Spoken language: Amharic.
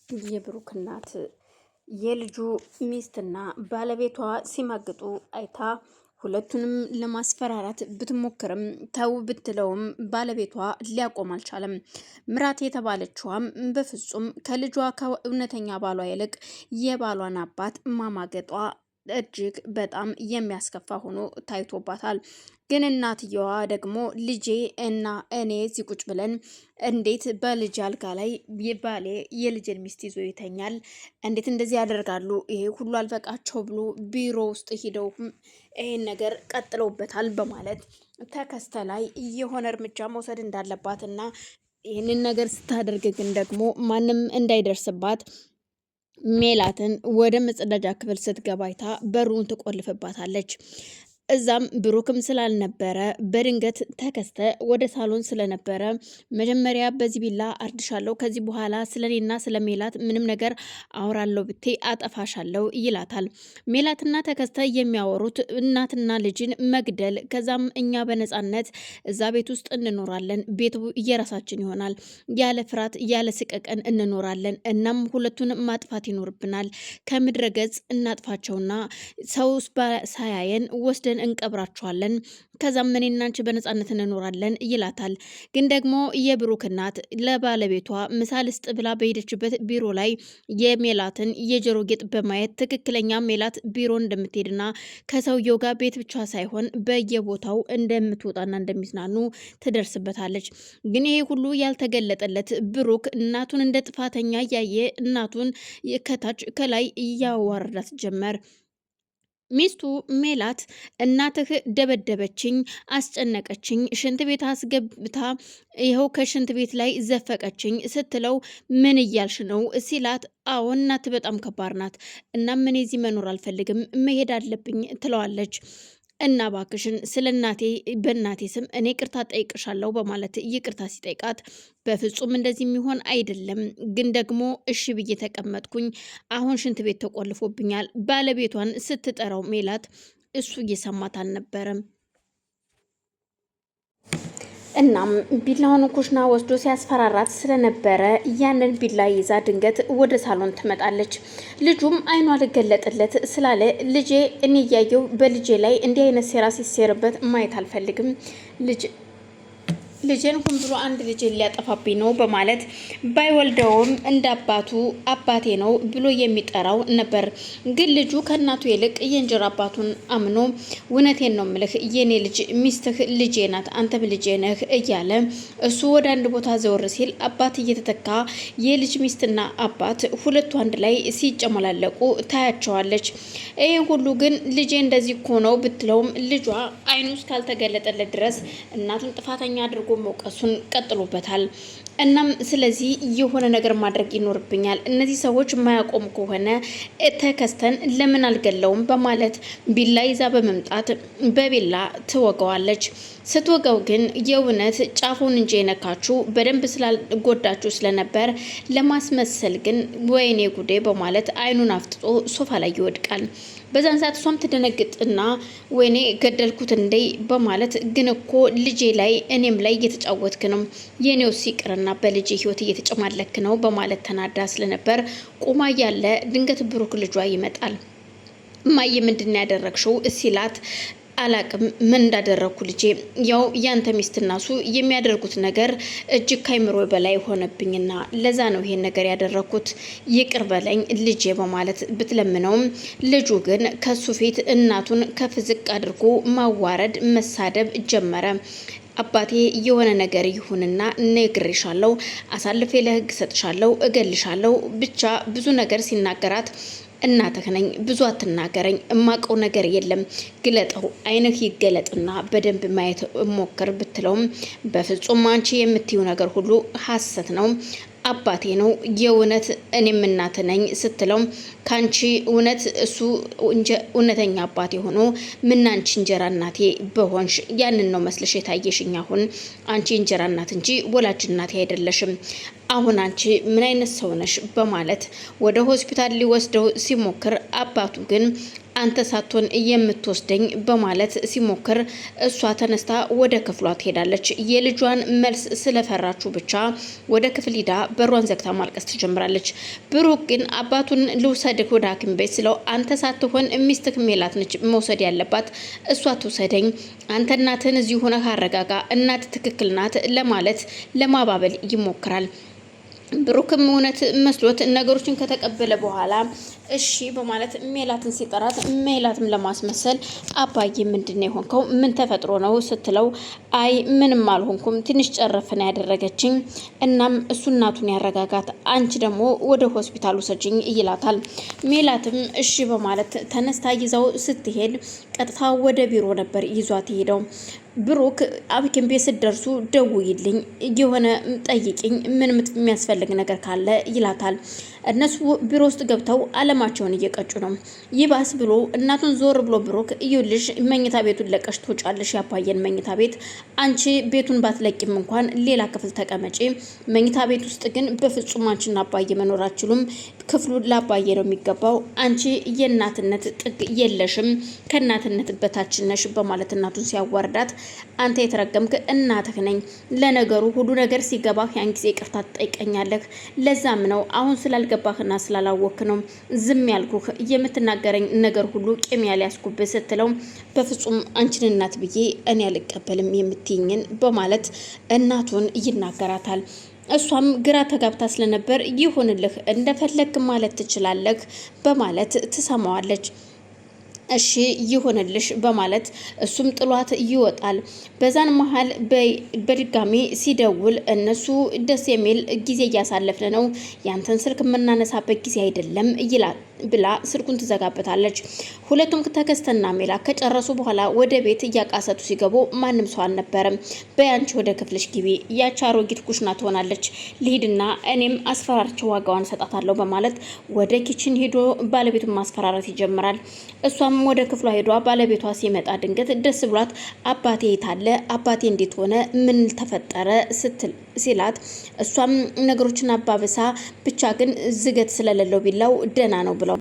የብሩክ እናት የልጁ ሚስትና ባለቤቷ ሲማግጡ አይታ ሁለቱንም ለማስፈራራት ብትሞክርም ተው ብትለውም ባለቤቷ ሊያቆም አልቻለም። ምራት የተባለችዋም በፍጹም ከልጇ ከእውነተኛ ባሏ ይልቅ የባሏን አባት ማማገጧ እጅግ በጣም የሚያስከፋ ሆኖ ታይቶባታል። ግን እናትየዋ ደግሞ ልጄ እና እኔ እዚህ ቁጭ ብለን እንዴት በልጅ አልጋ ላይ ባሌ የልጅን ሚስት ይዞ ይተኛል? እንዴት እንደዚህ ያደርጋሉ? ይሄ ሁሉ አልበቃቸው ብሎ ቢሮ ውስጥ ሂደው ይሄን ነገር ቀጥለውበታል በማለት ተከስተ ላይ የሆነ እርምጃ መውሰድ እንዳለባትና ይህንን ነገር ስታደርግ ግን ደግሞ ማንም እንዳይደርስባት ሜላትን ወደ መጸዳጃ ክፍል ስትገባይታ በሩን ትቆልፍባታለች። እዛም ብሩክም ስላልነበረ በድንገት ተከስተ ወደ ሳሎን ስለነበረ መጀመሪያ በዚህ ቢላ አርድሻለሁ፣ ከዚህ በኋላ ስለኔና ስለሜላት ምንም ነገር አወራለሁ ብቴ አጠፋሻለሁ ይላታል። ሜላትና ተከስተ የሚያወሩት እናትና ልጅን መግደል፣ ከዛም እኛ በነፃነት እዛ ቤት ውስጥ እንኖራለን፣ ቤቱ የራሳችን ይሆናል፣ ያለ ፍርሃት ያለ ስቀቀን እንኖራለን። እናም ሁለቱን ማጥፋት ይኖርብናል፣ ከምድረ ገጽ እናጥፋቸውና ሰው ሳያየን ወስደን እንቀብራቸዋለን። ከዛም እኔና አንቺ በነፃነት እንኖራለን ይላታል። ግን ደግሞ የብሩክ እናት ለባለቤቷ ምሳ ልስጥ ብላ በሄደችበት ቢሮ ላይ የሜላትን የጆሮ ጌጥ በማየት ትክክለኛ ሜላት ቢሮ እንደምትሄድና ከሰውየው ጋር ቤት ብቻ ሳይሆን በየቦታው እንደምትወጣና እንደሚዝናኑ ትደርስበታለች። ግን ይሄ ሁሉ ያልተገለጠለት ብሩክ እናቱን እንደ ጥፋተኛ እያየ እናቱን ከታች ከላይ እያዋረዳት ጀመር። ሚስቱ ሜላት እናትህ ደበደበችኝ፣ አስጨነቀችኝ፣ ሽንት ቤት አስገብታ ይኸው ከሽንት ቤት ላይ ዘፈቀችኝ ስትለው ምን እያልሽ ነው ሲላት፣ አዎ እናት በጣም ከባድ ናት፣ እናም እኔ እዚህ መኖር አልፈልግም መሄድ አለብኝ ትለዋለች። እና ባክሽን ስለ እናቴ በእናቴ ስም እኔ ቅርታ ጠይቅሻለሁ በማለት ይቅርታ ሲጠይቃት፣ በፍጹም እንደዚህ የሚሆን አይደለም፣ ግን ደግሞ እሺ ብዬ ተቀመጥኩኝ፣ አሁን ሽንት ቤት ተቆልፎብኛል። ባለቤቷን ስትጠራው ሜላት እሱ እየሰማት አልነበረም። እናም ቢላውን ኩሽና ወስዶ ሲያስፈራራት ስለነበረ ያንን ቢላ ይዛ ድንገት ወደ ሳሎን ትመጣለች። ልጁም አይኗ ልገለጥለት ስላለ ልጄ እኔ እያየው በልጄ ላይ እንዲህ አይነት ሴራ ሲሴርበት ማየት አልፈልግም ልጄን ሁን ብሎ አንድ ልጄን ሊያጠፋብኝ ነው በማለት ባይወልደውም እንደ አባቱ አባቴ ነው ብሎ የሚጠራው ነበር። ግን ልጁ ከእናቱ ይልቅ የእንጀራ አባቱን አምኖ እውነቴን ነው ምልህ የኔ ልጅ ሚስትህ ልጄ ናት፣ አንተም ልጄ ነህ እያለ እሱ ወደ አንድ ቦታ ዘወር ሲል አባት እየተተካ የልጅ ሚስትና አባት ሁለቱ አንድ ላይ ሲጨመላለቁ ታያቸዋለች። ይህ ሁሉ ግን ልጄ እንደዚህ እኮ ነው ብትለውም ልጇ አይኑ እስካልተገለጠለት ድረስ እናቱን ጥፋተኛ አድርጎ መውቀሱን ቀጥሎበታል። እናም ስለዚህ የሆነ ነገር ማድረግ ይኖርብኛል፣ እነዚህ ሰዎች የማያቆሙ ከሆነ ተከስተን ለምን አልገለውም በማለት ቢላ ይዛ በመምጣት በቢላ ትወገዋለች። ስትወገው ግን የእውነት ጫፉን እንጂ የነካችው በደንብ ስላልጎዳችሁ ስለነበር ለማስመሰል ግን ወይኔ ጉዴ በማለት አይኑን አፍጥጦ ሶፋ ላይ ይወድቃል። በዛን ሰዓት እሷም ትደነግጥና ወይኔ ገደልኩት እንዴ በማለት ግን እኮ ልጄ ላይ እኔም ላይ እየተጫወትክ ነው፣ የኔው ሲቅርና በልጄ ህይወት እየተጨማለክ ነው በማለት ተናዳ ስለነበር ቁማ ያለ ድንገት ብሩክ ልጇ ይመጣል። እማዬ ምንድን ያደረግሽው ሲላት አላቅም ምን እንዳደረግኩ ልጄ፣ ያው ያንተ ሚስትና እሱ የሚያደርጉት ነገር እጅግ ካይምሮ በላይ ሆነብኝና ለዛ ነው ይሄን ነገር ያደረግኩት፣ ይቅር በለኝ ልጄ በማለት ብትለምነውም ልጁ ግን ከሱ ፊት እናቱን ከፍ ዝቅ አድርጎ ማዋረድ መሳደብ ጀመረ። አባቴ የሆነ ነገር ይሁንና ነግሬሻለሁ፣ አሳልፌ ለህግ ሰጥሻለሁ፣ እገልሻለሁ ብቻ ብዙ ነገር ሲናገራት እናትህ ነኝ ብዙ አትናገረኝ፣ እማቀው ነገር የለም ግለጠው፣ አይንህ ይገለጥና በደንብ ማየት ሞክር ብትለውም በፍጹም አንቺ የምትይው ነገር ሁሉ ሐሰት ነው፣ አባቴ ነው የእውነት እኔም እናት ነኝ ስትለው ካንቺ እውነት እሱ እውነተኛ አባቴ ሆኖ ምናንቺ እንጀራ እናቴ በሆንሽ ያንን ነው መስለሽ የታየሽኝ። አሁን አንቺ እንጀራ እናት እንጂ ወላጅ እናቴ አይደለሽም። አሁን አንቺ ምን አይነት ሰው ነሽ በማለት ወደ ሆስፒታል ሊወስደው ሲሞክር አባቱ ግን አንተ ሳትሆን የምትወስደኝ በማለት ሲሞክር እሷ ተነስታ ወደ ክፍሏ ትሄዳለች። የልጇን መልስ ስለፈራችሁ ብቻ ወደ ክፍል ሂዳ በሯን ዘግታ ማልቀስ ትጀምራለች። ብሩክ ግን አባቱን ልውሰድህ ወደ ሐኪም ቤት ስለው አንተ ሳትሆን ሚስትህ ሜላት ነች መውሰድ ያለባት፣ እሷ ትውሰደኝ፣ አንተ እናትህን እዚሁ ሆነህ አረጋጋ፣ እናት ትክክል ናት ለማለት ለማባበል ይሞክራል። ብሩክም እውነት መስሎት ነገሮችን ከተቀበለ በኋላ እሺ በማለት ሜላትን ሲጠራት ሜላትም ለማስመሰል አባዬ ምንድነው የሆንከው? ምን ተፈጥሮ ነው ስትለው አይ ምንም አልሆንኩም፣ ትንሽ ጨረፍና ያደረገችኝ፣ እናም እሱ እናቱን ያረጋጋት፣ አንቺ ደግሞ ወደ ሆስፒታል ውሰጂኝ ይላታል። ሜላትም እሺ በማለት ተነስታ ይዛው ስትሄድ ቀጥታ ወደ ቢሮ ነበር ይዟት ሄደው። ብሩክ ሐኪም ቤት ስትደርሱ ደውይልኝ፣ የሆነ ጠይቂኝ፣ ምን የሚያስፈልግ ነገር ካለ ይላታል። እነሱ ቢሮ ውስጥ ገብተው አለማቸውን እየቀጩ ነው። ይባስ ብሎ እናቱን ዞር ብሎ ብሩክ እዩልሽ መኝታ ቤቱን ለቀሽ ትወጫለሽ፣ ያባየን መኝታ ቤት፣ አንቺ ቤቱን ባትለቂም እንኳን ሌላ ክፍል ተቀመጪ፣ መኝታ ቤት ውስጥ ግን በፍጹም አንቺና አባዬ መኖር አትችሉም፣ ክፍሉ ለአባዬ ነው የሚገባው፣ አንቺ የእናትነት ጥግ የለሽም፣ ከእናትነት በታች ነሽ በማለት እናቱን ሲያዋርዳት አንተ የተረገምክ እናትህ ነኝ፣ ለነገሩ ሁሉ ነገር ሲገባህ ያን ጊዜ ይቅርታ ትጠይቀኛለህ፣ ለዛም ነው አሁን ስላልገባህና ስላላወክ ነው ዝም ያልኩህ፣ የምትናገረኝ ነገር ሁሉ ቂም ያልያዝኩብህ ስትለው በፍጹም አንቺን እናት ብዬ እኔ አልቀበልም የምትይኝን በማለት እናቱን ይናገራታል። እሷም ግራ ተጋብታ ስለነበር ይሁንልህ እንደፈለግ ማለት ትችላለህ በማለት ትሰማዋለች። እሺ ይሁንልሽ በማለት እሱም ጥሏት ይወጣል። በዛን መሃል በድጋሚ ሲደውል እነሱ ደስ የሚል ጊዜ እያሳለፍን ነው፣ ያንተን ስልክ የምናነሳበት ጊዜ አይደለም ይላል ብላ ስልኩን ትዘጋበታለች። ሁለቱም ተከስተና ሜላ ከጨረሱ በኋላ ወደ ቤት እያቃሰቱ ሲገቡ ማንም ሰው አልነበረም። በያንቺ ወደ ክፍልሽ ግቢ፣ ያቺ አሮጊት ኩሽና ትሆናለች፣ ልሂድና እኔም አስፈራርቸው ዋጋዋን ሰጣታለሁ በማለት ወደ ኪችን ሄዶ ባለቤቱን ማስፈራራት ይጀምራል። እሷም ወደ ክፍሏ ሄዷ ባለቤቷ ሲመጣ ድንገት ደስ ብሏት አባቴ የታለ? አባቴ እንዴት ሆነ? ምን ተፈጠረ? ሲላት እሷም ነገሮችን አባብሳ ብቻ ግን ዝገት ስለሌለው ቢላው ደህና ነው ብለው